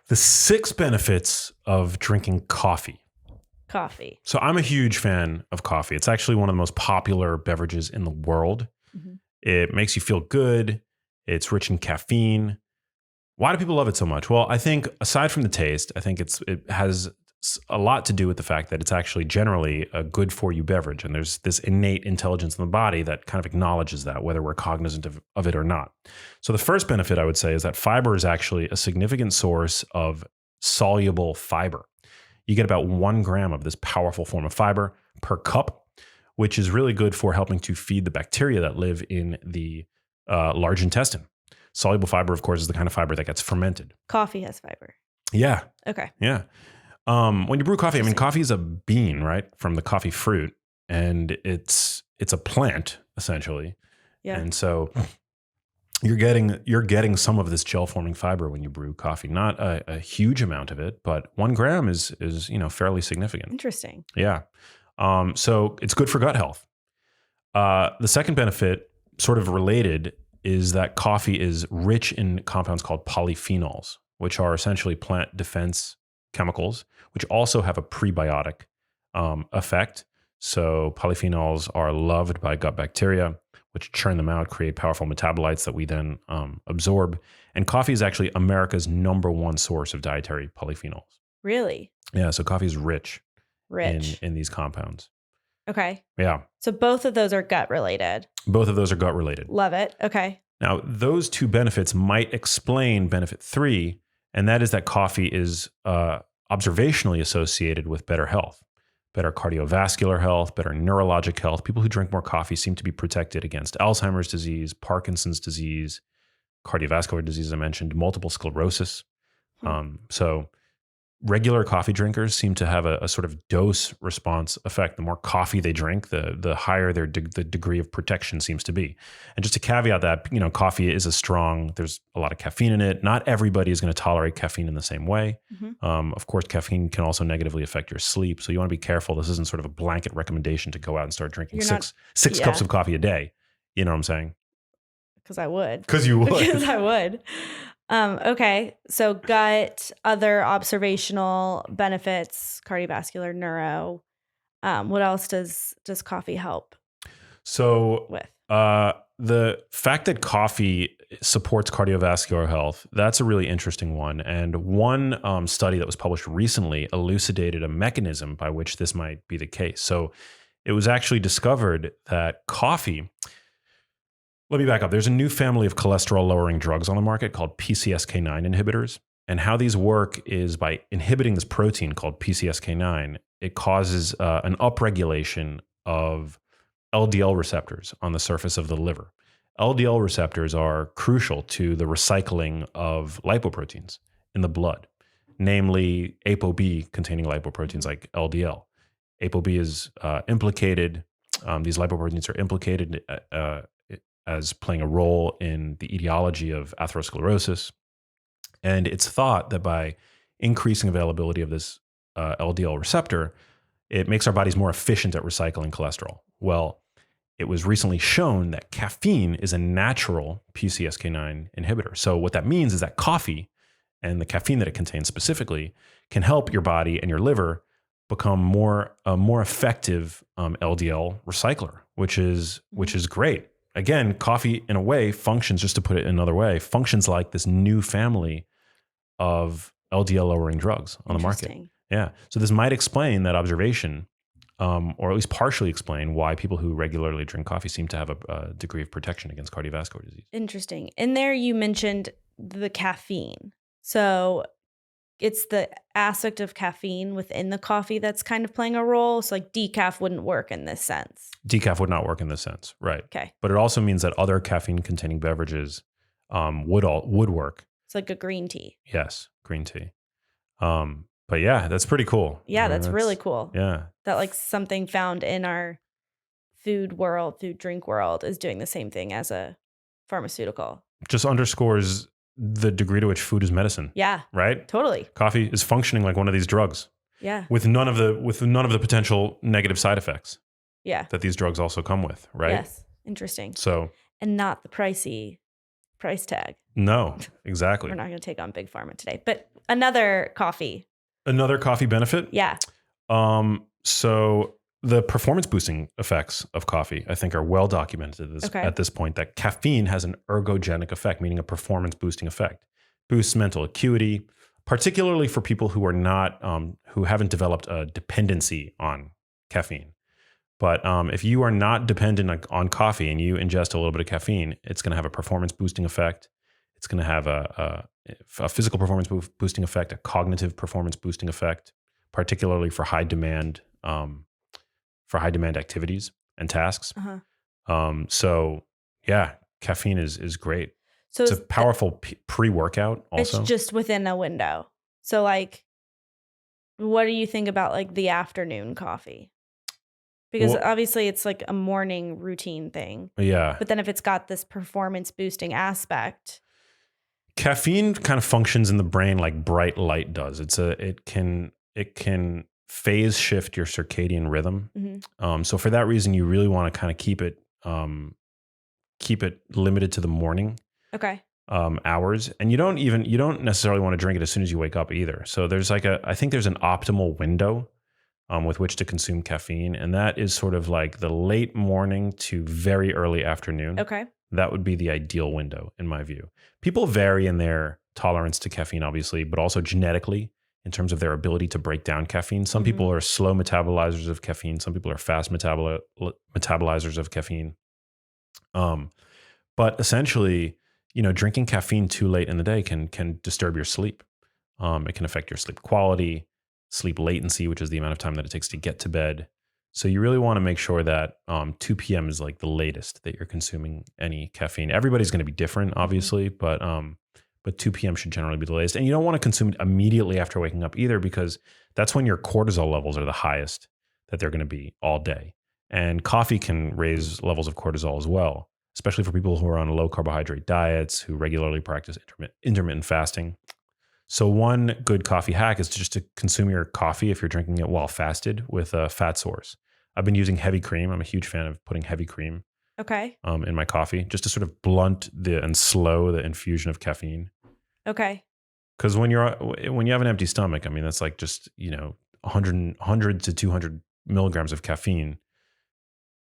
The 6 benefits of drinking coffee. Coffee. So I'm a huge fan of coffee. It's actually one of the most popular beverages in the world. Mm-hmm. It makes you feel good. It's rich in caffeine. Why do people love it so much? Well, I think aside from the taste, I think it has a lot to do with the fact that it's actually generally a good for you beverage. And there's this innate intelligence in the body that kind of acknowledges that, whether we're cognizant of it or not. So the first benefit I would say is that fiber is actually a significant source of soluble fiber. You get about 1 gram of this powerful form of fiber per cup, which is really good for helping to feed the bacteria that live in the large intestine. Soluble fiber, of course, is the kind of fiber that gets fermented. Coffee has fiber. Yeah. Okay. Yeah. When you brew coffee, I mean, coffee is a bean, right? From the coffee fruit. And it's a plant, essentially. Yeah. And so you're getting some of this gel-forming fiber when you brew coffee. Not a huge amount of it, but 1 gram is fairly significant. Interesting. Yeah. So it's good for gut health. The second benefit, sort of related, is that coffee is rich in compounds called polyphenols, which are essentially plant defense chemicals, which also have a prebiotic effect. So polyphenols are loved by gut bacteria, which churn them out, create powerful metabolites that we then absorb. And coffee is actually America's #1 source of dietary polyphenols. Really? Yeah, so coffee is rich. Rich. In these compounds. Okay. Yeah. So both of those are gut related. Both of those are gut related. Love it. Okay. Now, those 2 benefits might explain benefit 3, and that is that coffee is observationally associated with better health, better cardiovascular health, better neurologic health. People who drink more coffee seem to be protected against Alzheimer's disease, Parkinson's disease, cardiovascular disease, I mentioned, multiple sclerosis. So regular coffee drinkers seem to have a sort of dose response effect. The more coffee they drink, the higher the degree of protection seems to be. And just to caveat that, coffee is there's a lot of caffeine in it. Not everybody is going to tolerate caffeine in the same way. Mm-hmm. Of course, caffeine can also negatively affect your sleep. So you want to be careful. This isn't sort of a blanket recommendation to go out and start drinking six cups of coffee a day. You know what I'm saying? Because I would. Because you would. Because I would. Okay. So gut, other observational benefits, cardiovascular, neuro. What else does coffee help with? The fact that coffee supports cardiovascular health, that's a really interesting one. And one study that was published recently elucidated a mechanism by which this might be the case. So it was actually discovered that coffee... Let me back up. There's a new family of cholesterol-lowering drugs on the market called PCSK9 inhibitors. And how these work is by inhibiting this protein called PCSK9, it causes an upregulation of LDL receptors on the surface of the liver. LDL receptors are crucial to the recycling of lipoproteins in the blood, namely ApoB containing lipoproteins like LDL. ApoB is implicated. These lipoproteins are implicated as playing a role in the etiology of atherosclerosis. And it's thought that by increasing availability of this LDL receptor, it makes our bodies more efficient at recycling cholesterol. Well, it was recently shown that caffeine is a natural PCSK9 inhibitor. So what that means is that coffee and the caffeine that it contains specifically can help your body and your liver become a more effective LDL recycler, which is great. Again, coffee in a way functions, just to put it another way, functions like this new family of LDL lowering drugs on the market. Yeah. So this might explain that observation, or at least partially explain why people who regularly drink coffee seem to have a degree of protection against cardiovascular disease. Interesting. In there, you mentioned the caffeine. So it's the aspect of caffeine within the coffee that's kind of playing a role. So like decaf wouldn't work in this sense. Decaf would not work in this sense, right? Okay. But it also means that other caffeine-containing beverages would work. It's like a green tea. Yes, green tea. But yeah, that's pretty cool. Yeah, that's really cool. Yeah. That like something found in our food drink world is doing the same thing as a pharmaceutical. Just underscores the degree to which food is medicine. Yeah. Right? Totally. Coffee is functioning like one of these drugs. Yeah. With none of the potential negative side effects. Yeah. That these drugs also come with, right? Yes. Interesting. So, and not the price tag. No, exactly. We're not going to take on Big Pharma today, but another coffee. Another coffee benefit? Yeah. So the performance boosting effects of coffee, I think, are well documented Okay. at this point, that caffeine has an ergogenic effect, meaning a performance boosting effect. Boosts mental acuity, particularly for people who are not, who haven't developed a dependency on caffeine. But if you are not dependent on coffee and you ingest a little bit of caffeine, it's going to have a performance boosting effect. It's going to have a physical performance boosting effect, a cognitive performance boosting effect, particularly for high demand activities and tasks. So yeah, caffeine is great. So it's a powerful pre-workout also. It's just within a window. So like, what do you think about like the afternoon coffee? Because obviously it's like a morning routine thing. Yeah. But then if it's got this performance boosting aspect. Caffeine kind of functions in the brain like bright light does. It can phase shift your circadian rhythm. So for that reason, you really want to kind of keep it limited to the morning hours. And you don't necessarily want to drink it as soon as you wake up either. So there's I think there's an optimal window with which to consume caffeine. And that is sort of like the late morning to very early afternoon. Okay. That would be the ideal window in my view. People vary in their tolerance to caffeine, obviously, but also genetically in terms of their ability to break down caffeine. Some people are slow metabolizers of caffeine. Some people are fast metabolizers of caffeine. But essentially, drinking caffeine too late in the day can disturb your sleep. It can affect your sleep quality, sleep latency, which is the amount of time that it takes to get to bed. So you really want to make sure that 2 p.m. is like the latest that you're consuming any caffeine. Everybody's going to be different, obviously, but 2 p.m. should generally be the latest. And you don't want to consume it immediately after waking up either, because that's when your cortisol levels are the highest that they're going to be all day. And coffee can raise levels of cortisol as well, especially for people who are on low carbohydrate diets, who regularly practice intermittent fasting. So one good coffee hack is just to consume your coffee, if you're drinking it while fasted, with a fat source. I've been using heavy cream. I'm a huge fan of putting heavy cream in my coffee, just to sort of blunt and slow the infusion of caffeine. Okay. Because when you have an empty stomach, I mean, that's like just 100 to 200 milligrams of caffeine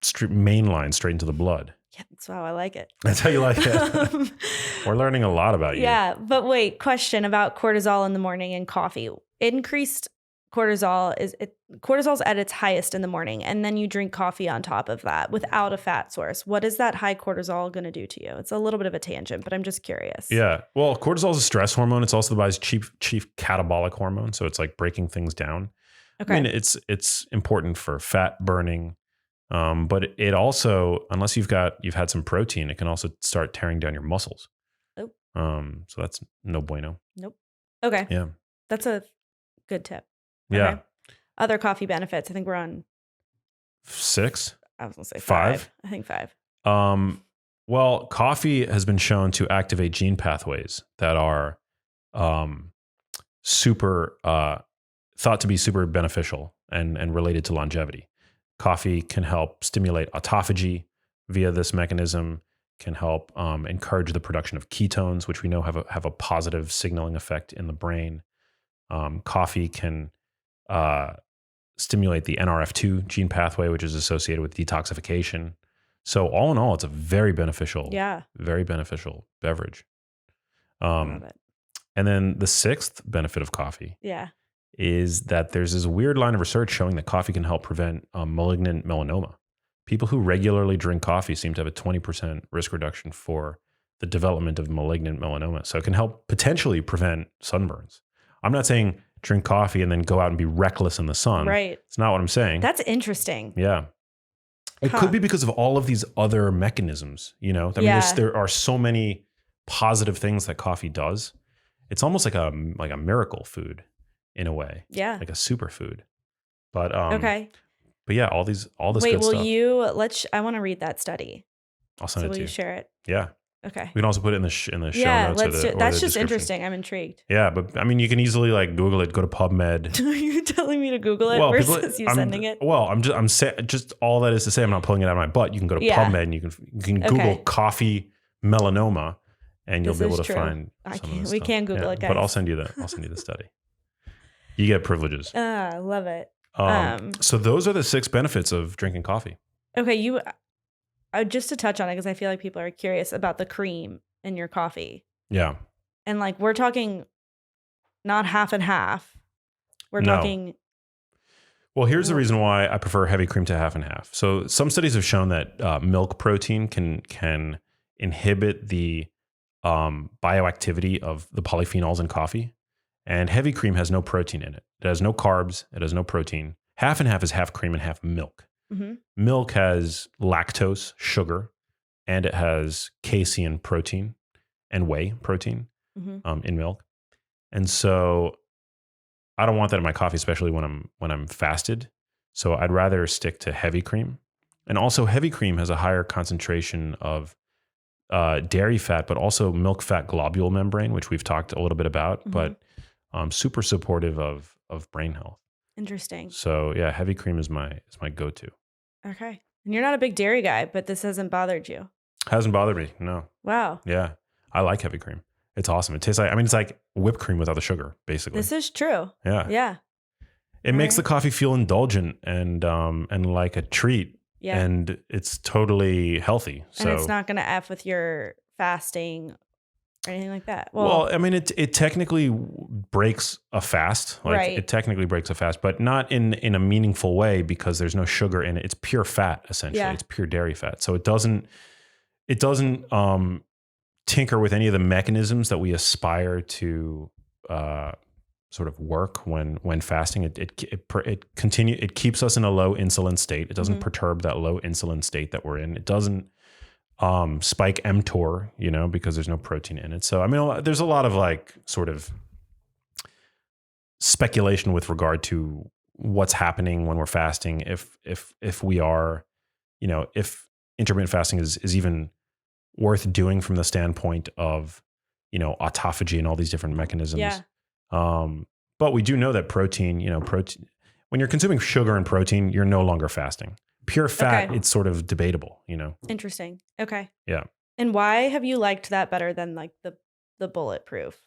mainline straight into the blood. Yeah, that's how I like it. That's how you like it. We're learning a lot about you. Yeah, but wait, question about cortisol in the morning and coffee. Increased cortisol's at its highest in the morning, and then you drink coffee on top of that without a fat source. What is that high cortisol going to do to you? It's a little bit of a tangent, but I'm just curious. Yeah. Well, cortisol is a stress hormone. It's also the body's chief catabolic hormone. So it's like breaking things down. Okay. I mean, it's important for fat burning. But it also, unless you've had some protein, it can also start tearing down your muscles. Oh. So that's no bueno. Nope. Okay. Yeah. That's a good tip. Yeah. Okay. Other coffee benefits. I think we're on 6. I was going to say 5. I think 5. Well, coffee has been shown to activate gene pathways that are thought to be super beneficial and related to longevity. Coffee can help stimulate autophagy via this mechanism, can help encourage the production of ketones, which we know have a positive signaling effect in the brain. Coffee can stimulate the NRF2 gene pathway, which is associated with detoxification. So all in all, it's a very beneficial beverage. Love it. And then the 6th benefit of coffee is that there's this weird line of research showing that coffee can help prevent malignant melanoma. People who regularly drink coffee seem to have a 20% risk reduction for the development of malignant melanoma. So it can help potentially prevent sunburns. I'm not saying drink coffee and then go out and be reckless in the sun. Right. It's not what I'm saying. That's interesting. Yeah. It could be because of all of these other mechanisms, there are so many positive things that coffee does. It's almost like a miracle food in a way. Yeah. Like a superfood. But okay. But yeah, all this Wait, good stuff. I want to read that study. I'll send it to you. Will you share it? Yeah. Okay. We can also put it in the show notes. That's just interesting. I'm intrigued. Yeah, but I mean, you can easily Google it. Go to PubMed. Are you telling me to Google it versus you sending it? Well, I'm saying just all that is to say. I'm not pulling it out of my butt. You can go to PubMed and you can Google coffee melanoma, and you'll This be able is to true. find some of this We stuff. can Google it, guys. But I'll send you the study. You get privileges. I love it. So those are the 6 benefits of drinking coffee. Okay, just to touch on it, because I feel like people are curious about the cream in your coffee. Yeah. And like we're talking not half and half. We're No. talking. Well, here's the reason why I prefer heavy cream to half and half. So some studies have shown that milk protein can inhibit the bioactivity of the polyphenols in coffee. And heavy cream has no protein in it. It has no carbs. It has no protein. Half and half is half cream and half milk. Mm-hmm. Milk has lactose, sugar, and it has casein protein and whey protein in milk. And so I don't want that in my coffee, especially when I'm fasted. So I'd rather stick to heavy cream. And also heavy cream has a higher concentration of dairy fat, but also milk fat globule membrane, which we've talked a little bit about, but super supportive of brain health. Interesting. So yeah, heavy cream is my go-to. Okay. And you're not a big dairy guy, but this hasn't bothered you. Hasn't bothered me. No. Wow. Yeah. I like heavy cream. It's awesome. It tastes like, it's like whipped cream without the sugar, basically. This is true. Yeah. Yeah. It makes the coffee feel indulgent and like a treat. Yeah. And it's totally healthy. So and it's not going to F with your fasting or anything like that. Well, it technically breaks a fast. Like right. It technically breaks a fast, but not in a meaningful way because there's no sugar in it. It's pure fat, essentially. Yeah. It's pure dairy fat. So it doesn't tinker with any of the mechanisms that we aspire to sort of work when fasting. It keeps us in a low insulin state. It doesn't perturb that low insulin state that we're in. It doesn't spike mTOR, because there's no protein in it. So there's a lot of like sort of speculation with regard to what's happening when we're fasting. If we are, if intermittent fasting is even worth doing from the standpoint of, autophagy and all these different mechanisms. Yeah. But we do know that protein, when you're consuming sugar and protein, you're no longer fasting. Pure fat, it's sort of debatable, Interesting. Okay. Yeah. And why have you liked that better than like the bulletproof?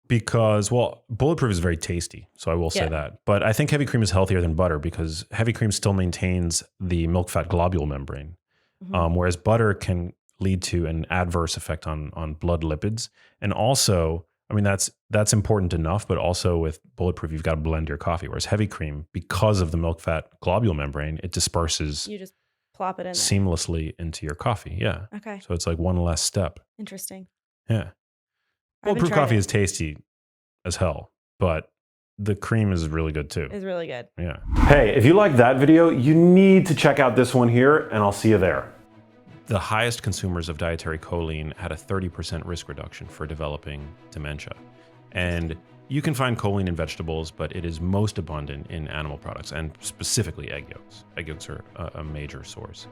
Because, bulletproof is very tasty. So I will say that. But I think heavy cream is healthier than butter because heavy cream still maintains the milk fat globule membrane. Whereas butter can lead to an adverse effect on blood lipids. And also, that's important enough, but also with bulletproof, you've got to blend your coffee. Whereas heavy cream, because of the milk fat globule membrane, it disperses. You just plop it in seamlessly into your coffee. Yeah. Okay. So it's like one less step. Interesting. Yeah. Bulletproof coffee is tasty as hell, but the cream is really good too. It's really good. Yeah. Hey, if you like that video, you need to check out this one here, and I'll see you there. The highest consumers of dietary choline had a 30% risk reduction for developing dementia. And you can find choline in vegetables, but it is most abundant in animal products, and specifically egg yolks. Egg yolks are a major source.